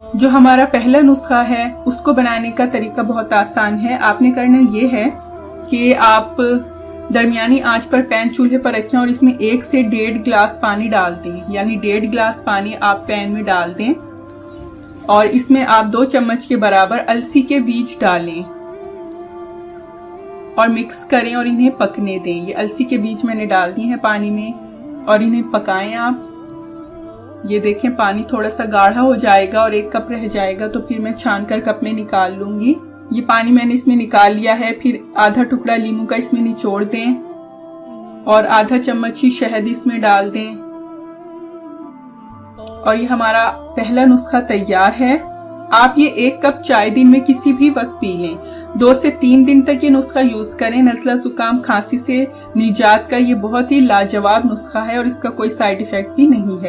जो हमारा पहला नुस्खा है उसको बनाने का तरीका बहुत आसान है। आपने करना ये है कि आप दरमियानी आंच पर पैन चूल्हे पर रखें और इसमें 1 से 1.5 गिलास पानी डाल दें, यानी 1.5 गिलास पानी आप पैन में डाल दें और इसमें आप 2 चम्मच के बराबर अलसी के बीज डालें और मिक्स करें और इन्हें पकने दें। ये अलसी के बीज मैंने डाल दिए हैं पानी में और इन्हें पकाएं आप। ये देखें पानी थोड़ा सा गाढ़ा हो जाएगा और 1 कप रह जाएगा तो फिर मैं छान कर कप में निकाल लूंगी। ये पानी मैंने इसमें निकाल लिया है। फिर आधा टुकड़ा नींबू का इसमें निचोड़ दें और आधा चम्मच ही शहद इसमें डाल दें और ये हमारा पहला नुस्खा तैयार है। आप ये 1 कप चाय दिन में किसी भी वक्त पी लें। 2 से 3 दिन तक ये नुस्खा यूज करें। नज़ला, जुकाम, खांसी से निजात का ये बहुत ही लाजवाब नुस्खा है और इसका कोई साइड इफेक्ट भी नहीं है।